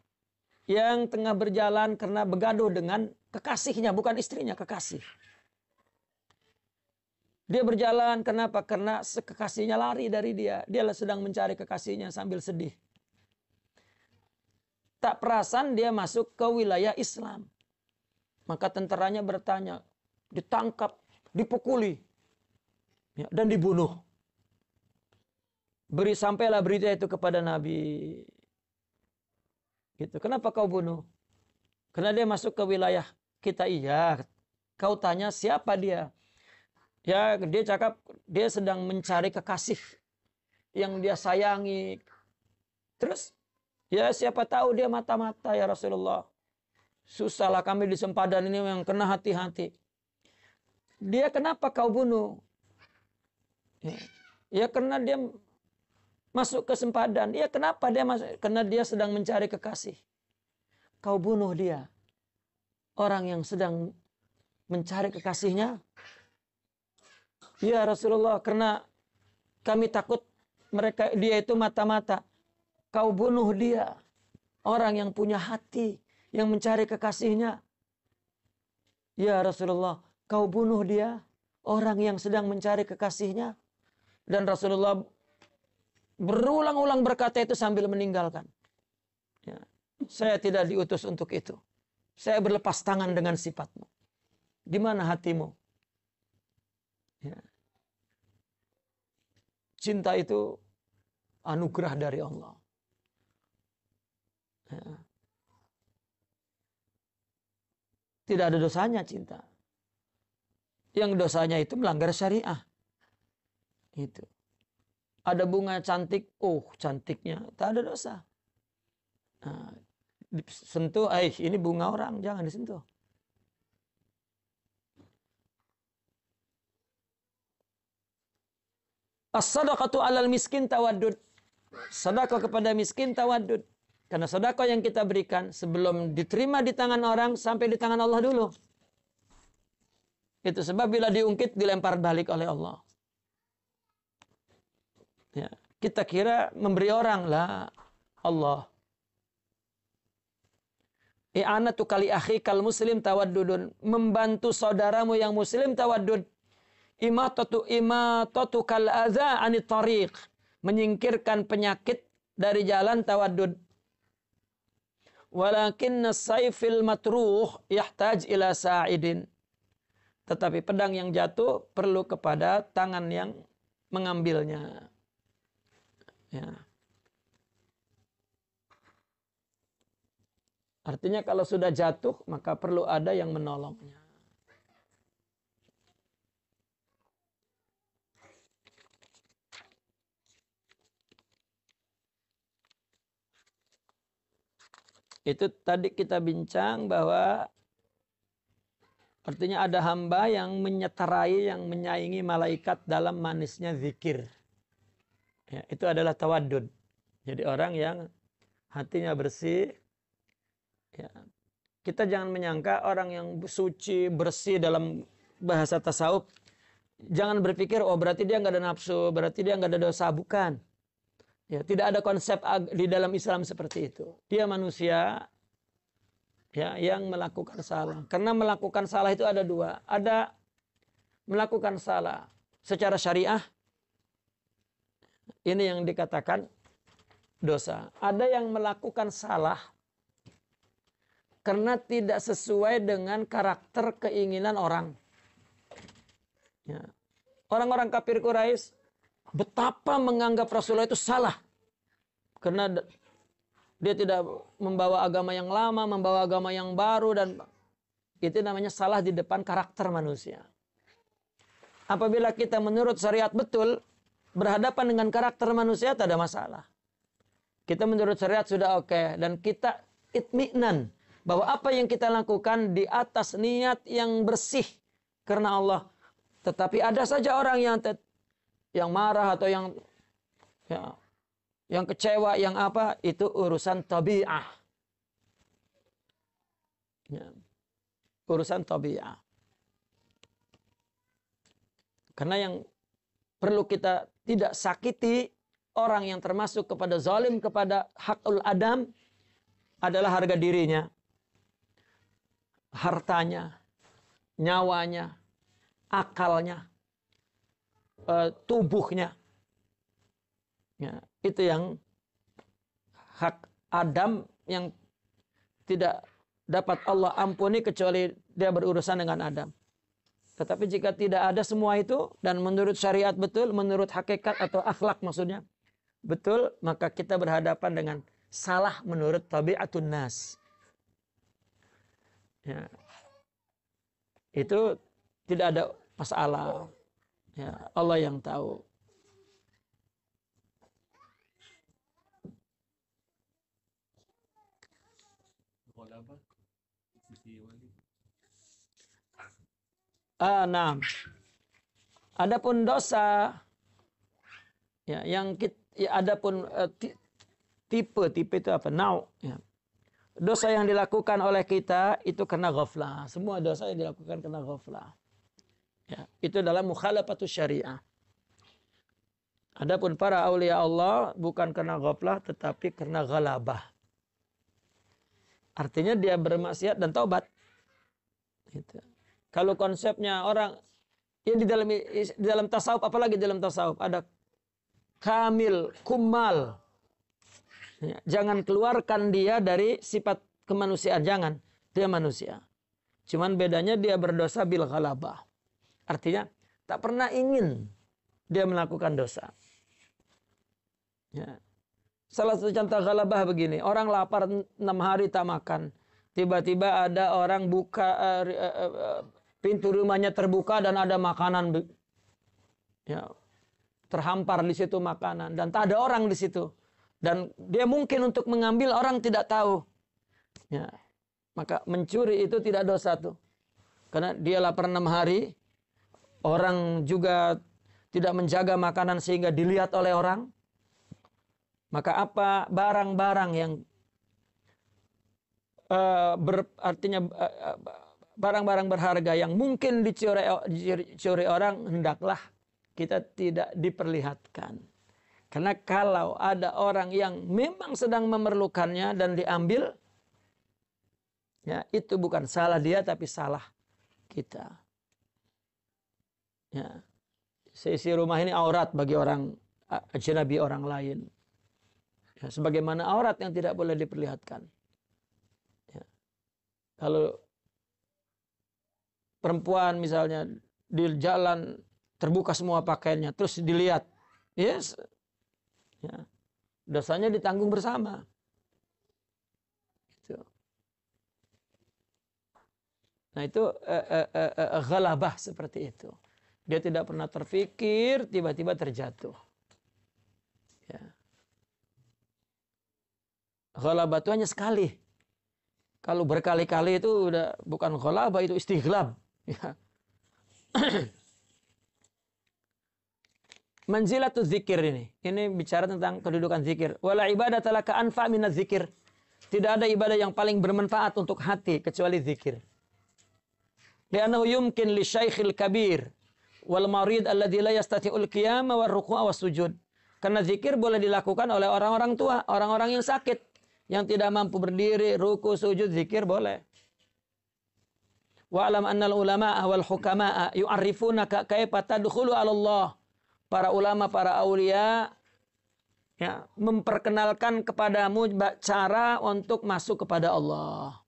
yang tengah berjalan karena begaduh dengan kekasihnya, bukan istrinya, kekasih. Dia berjalan, kenapa? Karena kekasihnya lari dari dia. Dia sedang mencari kekasihnya sambil sedih. Tak perasan dia masuk ke wilayah Islam. Maka tentaranya bertanya, ditangkap, dipukuli, ya, dan dibunuh. Sampailah berita itu kepada Nabi. Gitu. Kenapa kau bunuh? Karena dia masuk ke wilayah kita. Iya. Kau tanya siapa dia? Ya, dia cakap dia sedang mencari kekasih yang dia sayangi. Terus, ya siapa tahu dia mata-mata ya Rasulullah. Susahlah kami di sempadan ini yang kena hati-hati. Dia kenapa kau bunuh? Ya karena dia masuk ke sempadan. Ya kenapa dia masuk? Karena dia sedang mencari kekasih. Kau bunuh dia. Orang yang sedang mencari kekasihnya. Ya Rasulullah, karena kami takut dia itu mata-mata. Kau bunuh dia. Orang yang punya hati, yang mencari kekasihnya. Ya Rasulullah, kau bunuh dia. Orang yang sedang mencari kekasihnya. Dan Rasulullah berulang-ulang berkata itu sambil meninggalkan. Ya. Saya tidak diutus untuk itu. Saya berlepas tangan dengan sifatmu. Di mana hatimu? Ya. Cinta itu anugerah dari Allah. Ya. Tidak ada dosanya cinta. Yang dosanya itu melanggar syariah. Itu. Ada bunga cantik, cantiknya, tak ada dosa. Nah, disentuh, ini bunga orang, jangan disentuh. As-sadaqatu 'alal miskin tawaddud. Sedekah kepada miskin tawaddud. Karena sedekah yang kita berikan sebelum diterima di tangan orang sampai di tangan Allah dulu. Itu sebab bila diungkit dilempar balik oleh Allah. Ya, kita kira memberi orang lah Allah. I'anatu kali akhikal muslim tawaddudun. Membantu saudaramu yang muslim tawaddud. Imatatu kal adza anit tariq. Menyingkirkan penyakit dari jalan tawaddud. Walakinna sayfil matruh yahtaj ila sa'idin. Tetapi pedang yang jatuh perlu kepada tangan yang mengambilnya. Ya. Artinya kalau sudah jatuh, maka perlu ada yang menolongnya. Itu tadi kita bincang bahwa artinya ada hamba yang menyeterai, yang menyaingi malaikat dalam manisnya zikir. Ya, itu adalah tawaddud. Jadi orang yang hatinya bersih. Ya, kita jangan menyangka orang yang suci, bersih dalam bahasa tasawuf. Jangan berpikir, oh berarti dia nggak ada nafsu, berarti dia nggak ada dosa. Bukan. Ya, tidak ada konsep di dalam Islam seperti itu. Dia manusia ya, yang melakukan salah. Karena melakukan salah itu ada dua. Ada melakukan salah secara syariah. Ini yang dikatakan dosa. Ada yang melakukan salah karena tidak sesuai dengan karakter keinginan orang. Ya. Orang-orang kafir Quraisy betapa menganggap Rasulullah itu salah. Karena dia tidak membawa agama yang lama, membawa agama yang baru, dan itu namanya salah di depan karakter manusia. Apabila kita menurut syariat betul, berhadapan dengan karakter manusia, tak ada masalah. Kita menurut syariat sudah oke, dan kita itminan bahwa apa yang kita lakukan di atas niat yang bersih karena Allah. Tetapi ada saja orang yang marah atau yang kecewa, yang apa, itu urusan tabi'ah. Ya. Urusan tabi'ah. Karena yang perlu kita tidak sakiti orang yang termasuk kepada zalim kepada hakul adam adalah harga dirinya, hartanya, nyawanya, akalnya, tubuhnya. Ya, itu yang hak Adam yang tidak dapat Allah ampuni kecuali dia berurusan dengan Adam. Tetapi jika tidak ada semua itu dan menurut syariat betul, menurut hakikat atau akhlak maksudnya betul, maka kita berhadapan dengan salah menurut tabi'atun nas. Ya. Itu tidak ada masalah. Ya, Allah yang tahu. Nah, adapun dosa ya, yang adapun tipe itu apa? Ya. Dosa yang dilakukan oleh kita itu karena ghaflah. Semua dosa yang dilakukan karena ghaflah. Ya, itu dalam mukhalafatus syariah. Adapun para aulia Allah bukan karena ghaflah tetapi karena ghalabah. Artinya dia bermaksiat dan taubat. Gitu. Kalau konsepnya orang ya di dalam tasawuf, apalagi dalam tasawuf ada kamil, kumal. Ya, jangan keluarkan dia dari sifat kemanusiaan, jangan. Dia manusia. Cuman bedanya dia berdosa bil ghalabah. Artinya tak pernah ingin dia melakukan dosa. Ya. Salah satu contoh ghalabah begini, orang lapar 6 hari tak makan. Tiba-tiba ada orang buka pintu rumahnya terbuka dan ada makanan ya, terhampar di situ makanan dan tak ada orang di situ. Dan dia mungkin untuk mengambil orang tidak tahu. Ya. Maka mencuri itu tidak dosa tuh. Karena dia lapar 6 hari, orang juga tidak menjaga makanan sehingga dilihat oleh orang. Maka apa barang-barang yang artinya barang-barang berharga yang mungkin dicuri orang, hendaklah kita tidak diperlihatkan. Karena kalau ada orang yang memang sedang memerlukannya dan diambil, ya itu bukan salah dia tapi salah kita. Ya, seisi rumah ini aurat bagi orang ajnabi, orang lain. Ya, sebagaimana aurat yang tidak boleh diperlihatkan. Ya. Kalau perempuan misalnya di jalan terbuka semua pakaiannya, terus dilihat, yes, ya, dosanya ditanggung bersama. Gitu. Nah itu ghalabah seperti itu. Dia tidak pernah terfikir, tiba-tiba terjatuh. Ya. Ghalabah itu hanya sekali. Kalau berkali-kali itu udah bukan ghalabah, itu istighlab. Ya. Manzilatul zikir ini. Ini bicara tentang kedudukan zikir. Wala ibadata laka anfa' minaz zikir. Tidak ada ibadah yang paling bermanfaat untuk hati kecuali zikir. Li'annahu yumkin li syaikhil kabir wal marid alladzi la yastati'ul qiyama war ruku'a was sujud. Karena zikir boleh dilakukan oleh orang-orang tua, orang-orang yang sakit, yang tidak mampu berdiri, ruku, sujud, zikir boleh. Wa alam annal ulama'a wal hukama'a yu'arrifunaka kaifa tadkhulu 'ala Allah. Para ulama, para aulia ya, memperkenalkan kepadamu cara untuk masuk kepada Allah.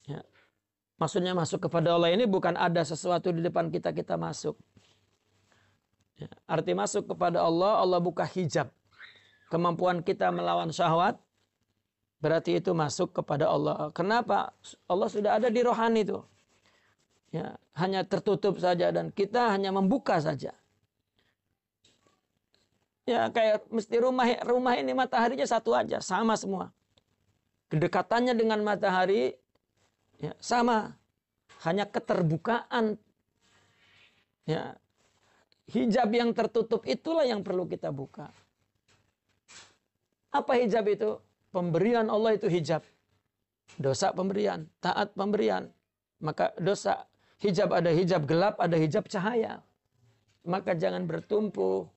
Ya. Maksudnya masuk kepada Allah ini bukan ada sesuatu di depan kita, kita masuk. Ya. Arti masuk kepada Allah, Allah buka hijab. Kemampuan kita melawan syahwat, berarti itu masuk kepada Allah. Kenapa? Allah sudah ada di rohani itu. Ya, hanya tertutup saja dan kita hanya membuka saja. Ya kayak mesti rumah ini mataharinya satu aja, sama semua. Kedekatannya dengan matahari ya, sama. Hanya keterbukaan. Ya, hijab yang tertutup itulah yang perlu kita buka. Apa hijab itu? Pemberian Allah itu hijab. Dosa pemberian, taat pemberian. Maka dosa hijab, ada hijab gelap, ada hijab cahaya. Maka jangan bertumpu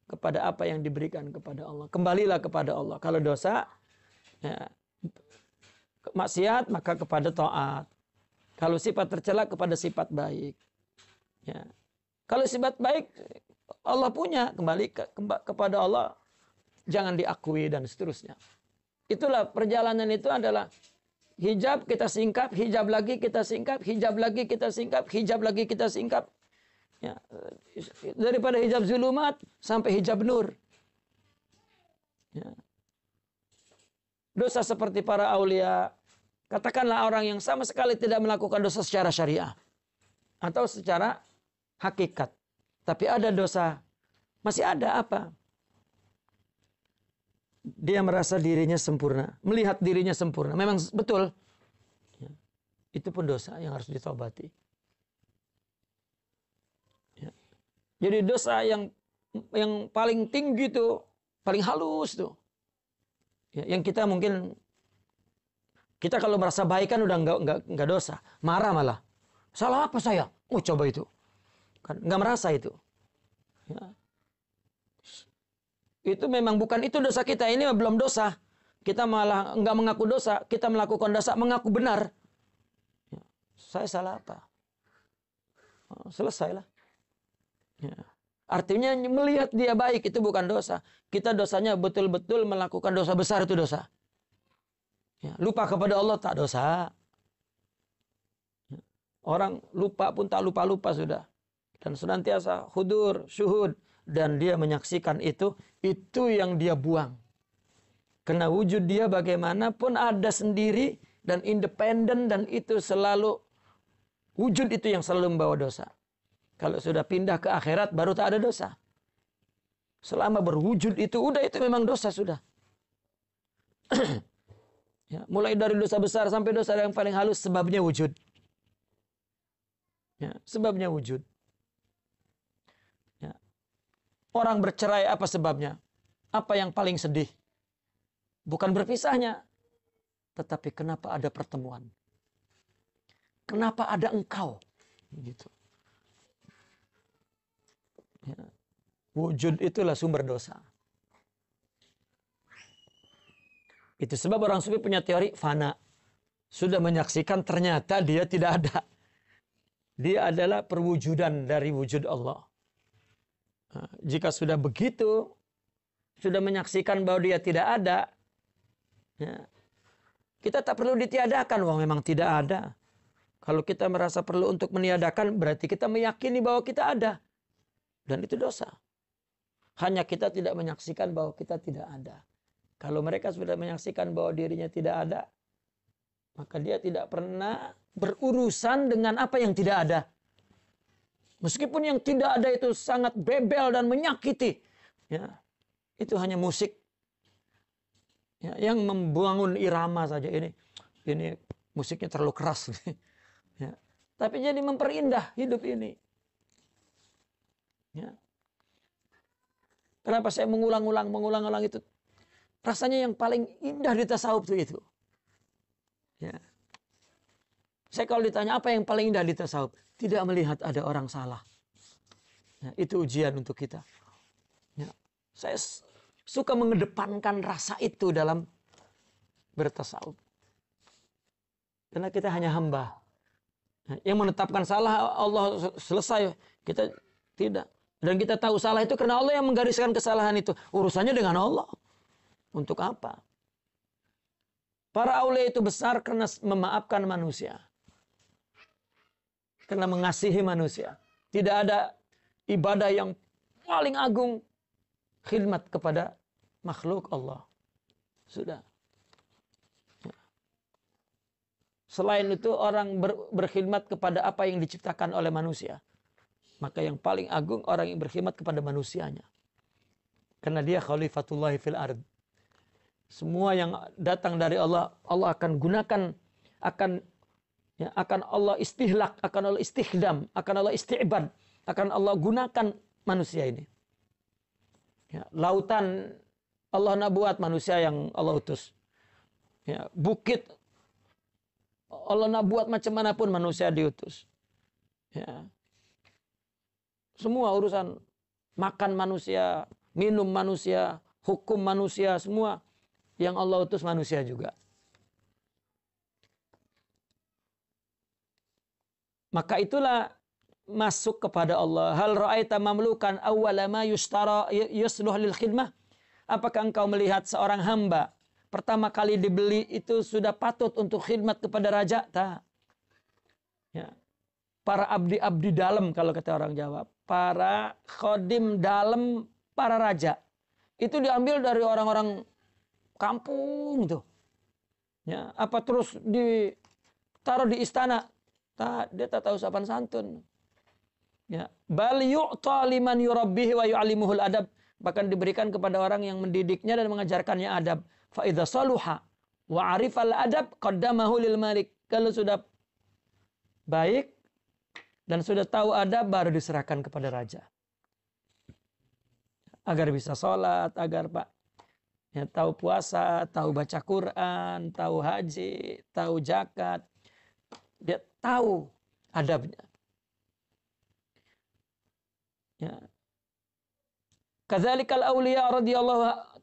kepada apa yang diberikan kepada Allah. Kembalilah kepada Allah. Kalau dosa, ya, maksiat, maka kepada taat. Kalau sifat tercela, kepada sifat baik. Ya. Kalau sifat baik, Allah punya. Kembali kepada Allah. Jangan diakui dan seterusnya. Itulah perjalanan itu adalah hijab kita singkap, hijab lagi kita singkap, hijab lagi kita singkap, hijab lagi kita singkap. Ya, daripada hijab zulumat sampai hijab nur. Ya. Dosa seperti para aulia, katakanlah orang yang sama sekali tidak melakukan dosa secara syariah atau secara hakikat, tapi ada dosa, masih ada apa? Dia merasa dirinya sempurna, melihat dirinya sempurna. Memang betul. Ya. Itu pun dosa yang harus ditobati. Ya. Jadi dosa yang paling tinggi itu, paling halus tuh. Ya, yang kita mungkin, kita kalau merasa baik kan udah nggak dosa, marah malah. Salah apa saya? Oh coba itu, kan nggak merasa itu. Ya. Itu memang bukan itu dosa kita, ini belum dosa. Kita malah nggak mengaku dosa, kita melakukan dosa, mengaku benar. Ya, saya salah apa? Oh, selesailah. Ya. Artinya melihat dia baik itu bukan dosa. Kita dosanya betul-betul melakukan dosa besar, itu dosa. Ya, lupa kepada Allah tak dosa. Ya. Orang lupa pun tak lupa-lupa sudah. Dan senantiasa hudur, syuhud. Dan dia menyaksikan itu yang dia buang. Karena wujud dia bagaimanapun ada sendiri dan independen, dan itu selalu, wujud itu yang selalu membawa dosa. Kalau sudah pindah ke akhirat baru tak ada dosa. Selama berwujud itu, udah itu memang dosa sudah. Ya, mulai dari dosa besar sampai dosa yang paling halus, sebabnya wujud. Ya, sebabnya wujud. Orang bercerai apa sebabnya? Apa yang paling sedih? Bukan berpisahnya. Tetapi kenapa ada pertemuan? Kenapa ada engkau? Gitu. Ya. Wujud itulah sumber dosa. Itu sebab orang sufi punya teori fana. Sudah menyaksikan ternyata dia tidak ada. Dia adalah perwujudan dari wujud Allah. Nah, jika sudah begitu, sudah menyaksikan bahwa dia tidak ada, ya, kita tak perlu ditiadakan, wong memang tidak ada. Kalau kita merasa perlu untuk meniadakan, berarti kita meyakini bahwa kita ada. Dan itu dosa. Hanya kita tidak menyaksikan bahwa kita tidak ada. Kalau mereka sudah menyaksikan bahwa dirinya tidak ada, Maka dia tidak pernah berurusan dengan apa yang tidak ada. Meskipun yang tidak ada itu sangat bebel dan menyakiti. Ya, itu hanya musik. Ya, yang membangun irama saja. Ini musiknya terlalu keras. Ya. Tapi jadi memperindah hidup ini. Ya. Kenapa saya mengulang-ulang itu? Rasanya yang paling indah di tasawuf itu. Ya. Saya kalau ditanya apa yang paling indah di tasawuf, tidak melihat ada orang salah. Ya, itu ujian untuk kita. Ya. Saya suka mengedepankan rasa itu dalam bertasawuf. Karena kita hanya hamba. Yang menetapkan salah Allah selesai. Kita tidak. Dan kita tahu salah itu karena Allah yang menggariskan kesalahan itu. Urusannya dengan Allah. Untuk apa? Para aulia itu besar karena memaafkan manusia. Karena mengasihi manusia. Tidak ada ibadah yang paling agung. Khidmat kepada makhluk Allah. Sudah. Selain itu orang berkhidmat kepada apa yang diciptakan oleh manusia. Maka yang paling agung orang yang berkhidmat kepada manusianya. Karena dia khalifatullahi fil ard. Semua yang datang dari Allah, Allah akan gunakan, akan Allah istihlak, akan Allah istikhdam, akan Allah isti'bad, akan Allah gunakan manusia ini. Ya, lautan Allah nak buat manusia yang Allah utus. Ya, bukit Allah nak buat macam manapun manusia diutus. Ya. Semua urusan makan manusia, minum manusia, hukum manusia, semua yang Allah utus manusia juga. Maka itulah masuk kepada Allah. Hal ra'aita mamlukan awwala ma yusluh lil khidmah? Apakah engkau melihat seorang hamba pertama kali dibeli itu sudah patut untuk khidmat kepada raja? Tak. Ya. Para abdi-abdi dalam kalau kata orang Jawa. Para khodim dalam para raja. Itu diambil dari orang-orang kampung itu. Ya. Apa terus ditaruh di istana? Tak, dia tak tahu sopan santun. Ya. Bal yu'ta liman yurabbihi wa yu'allimuhul adab. Bahkan diberikan kepada orang yang mendidiknya dan mengajarkannya adab. Fa'idha saluha wa arifal adab qaddamahu lil malik. Kalau sudah baik dan sudah tahu adab baru diserahkan kepada raja. Agar bisa sholat, agar tahu puasa, tahu baca Quran, tahu haji, tahu zakat. Dia tahu adabnya. Ya. Kadzalikal auliya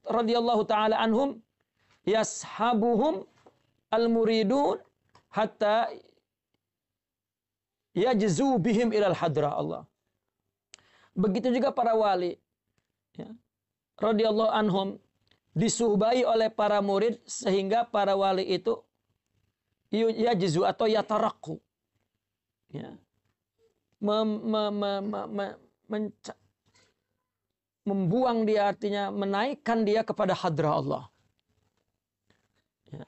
radhiyallahu taala anhum yashabuhum al-muridun hatta yajzu bihim ilal hadra Allah. Begitu juga para wali, ya, radhiyallahu anhum disuhbai oleh para murid sehingga para wali itu yajzu atau yatarakku, ya, membuang dia, artinya menaikkan dia kepada hadrah Allah. Ya.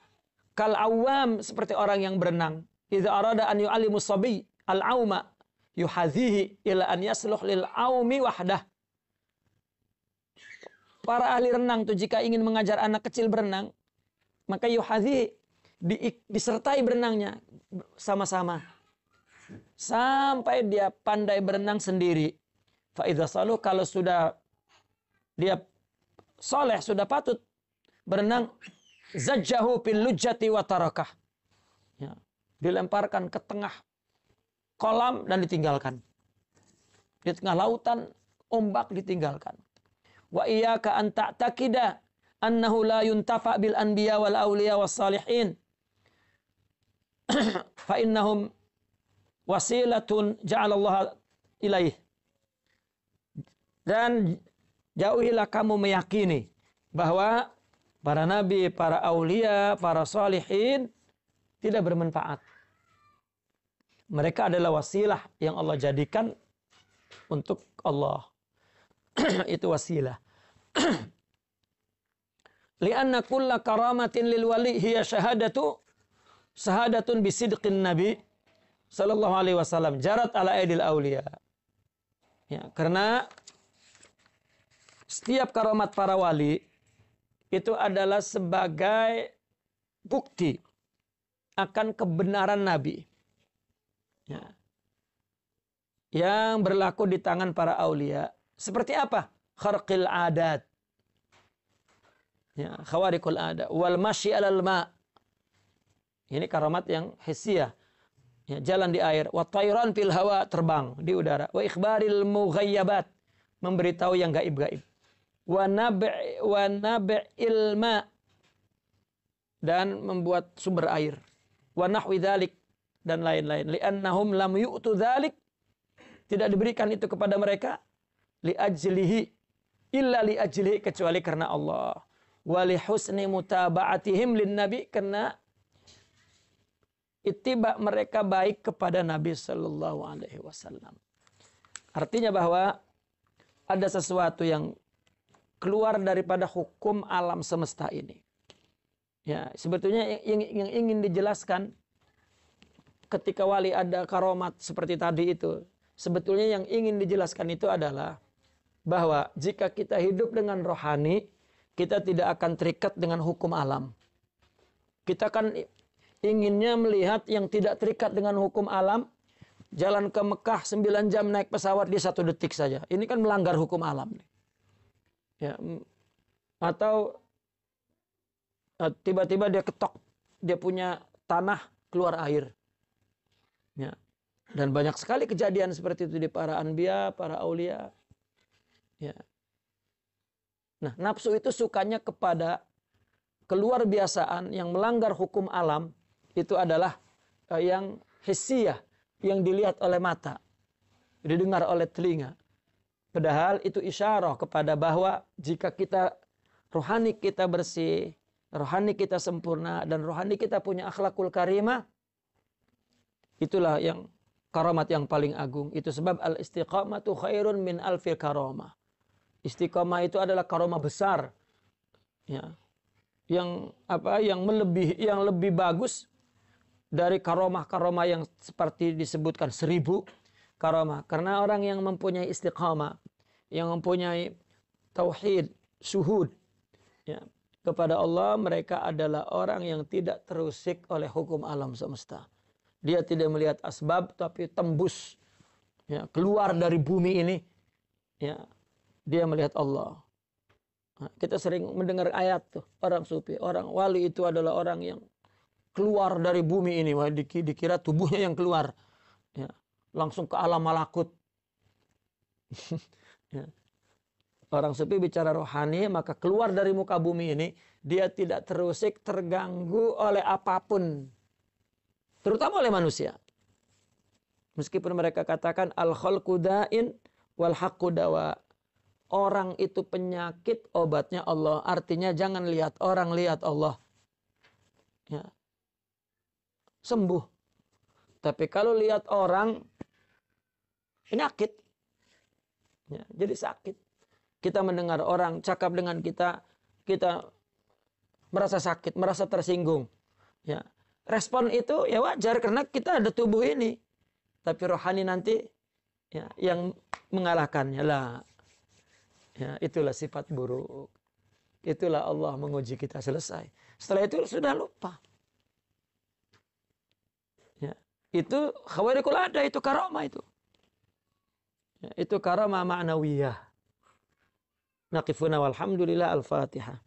Kal awam, seperti orang yang berenang. Idza arada an yu'allimu sabi al-auma yuhadhihi ila an yasluh lil aumi wahdah. Para ahli renang tuh jika ingin mengajar anak kecil berenang, maka yuhadhihi, disertai berenangnya sama-sama. Sampai dia pandai berenang sendiri. Fa idza saluh, kalau sudah dia soleh, sudah patut berenang, zajjahu fil lujjati wa tarakah. Ya, dilemparkan ke tengah kolam dan ditinggalkan. Di tengah lautan, ombak ditinggalkan. Wa iyyaka an ta'taqida annahu la yuntafa bil anbiya wal awliya was salihin. Fa innahum wasilatun ja'alallah ilaih. Dan jauhilah kamu meyakini bahwa para nabi, para aulia, para salihin tidak bermanfaat. Mereka adalah wasilah yang Allah jadikan untuk Allah. Itu wasilah. Lianna kulla karamatin lil wali hiya syahadatu Syahadatun bisidqin Nabi sallallahu alaihi wasallam jarat ala aidil auliya. Ya, karena setiap karamat para wali itu adalah sebagai bukti akan kebenaran Nabi. Ya. Yang berlaku di tangan para aulia. Seperti apa? Kharqil adat. Ya, khawarikul adat. Wal masyi alal ma'. Ini karamat yang hissiyah. Ya, jalan di air. Wa tayran fil hawa, terbang di udara. Wa ikhbaril mughayyabat, memberitahu yang gaib-gaib. Wa nab'il ma', dan membuat sumber air. Wa nahwi dzalik, dan lain-lain. Li'annahum lam yu'tu dzalik, tidak diberikan itu kepada mereka li'ajlihi, illa li'ajlihi, kecuali karena Allah. Wa li husni mutaba'atihim lin nabi, karena ittiba mereka baik kepada Nabi sallallahu alaihi wasallam. Artinya bahwa ada sesuatu yang keluar daripada hukum alam semesta ini. Ya, sebetulnya yang ingin dijelaskan ketika wali ada karomat seperti tadi itu, sebetulnya yang ingin dijelaskan itu adalah bahwa jika kita hidup dengan rohani, kita tidak akan terikat dengan hukum alam. Kita kan inginnya melihat yang tidak terikat dengan hukum alam. Jalan ke Mekah 9 jam naik pesawat di 1 detik saja. Ini kan melanggar hukum alam. Ya, atau tiba-tiba dia ketok, dia punya tanah keluar air. Ya. Dan banyak sekali kejadian seperti itu di para anbiya, para aulia. Ya. Nah, nafsu itu sukanya kepada keluar biasaan yang melanggar hukum alam, itu adalah yang hissiyah, yang dilihat oleh mata, didengar oleh telinga. Padahal itu isyarah kepada bahwa jika kita rohani kita bersih, rohani kita sempurna, dan rohani kita punya akhlakul karimah, itulah yang karamat yang paling agung. Itu sebab al-istiqamatu khairun min alfil karamah. Istiqamah itu adalah karamah besar. Ya. Yang lebih bagus dari karamah-karamah yang seperti disebutkan 1000 karamah. Karena orang yang mempunyai istiqamah, yang mempunyai tauhid, syuhud, ya, kepada Allah, mereka adalah orang yang tidak terusik oleh hukum alam semesta. Dia tidak melihat asbab, tapi tembus, ya, keluar dari bumi ini. Ya, dia melihat Allah. Nah, kita sering mendengar ayat tuh, orang sufi, orang wali itu adalah orang yang keluar dari bumi ini. Wah, dikira tubuhnya yang keluar, ya, langsung ke alam malakut. Ya. Orang sufi bicara rohani, maka keluar dari muka bumi ini, dia tidak terusik, terganggu oleh apapun. Terutama oleh manusia. Meskipun mereka katakan al-khalqu da'in wal haqqu dawa. Orang itu penyakit, obatnya Allah. Artinya jangan lihat orang, lihat Allah. Ya. Sembuh. Tapi kalau lihat orang, penyakit. Ya, jadi sakit. Kita mendengar orang cakap dengan kita, kita merasa sakit, merasa tersinggung. Ya. Respon itu ya wajar karena kita ada tubuh ini. Tapi rohani nanti ya, yang mengalahkannya lah. Ya, itulah sifat buruk. Itulah Allah menguji kita, selesai. Setelah itu sudah lupa. Ya, itu khawarikul ada, itu karamah itu. Ya, itu karamah ma'nawiyah. Naqifuna walhamdulillah, al-Fatihah.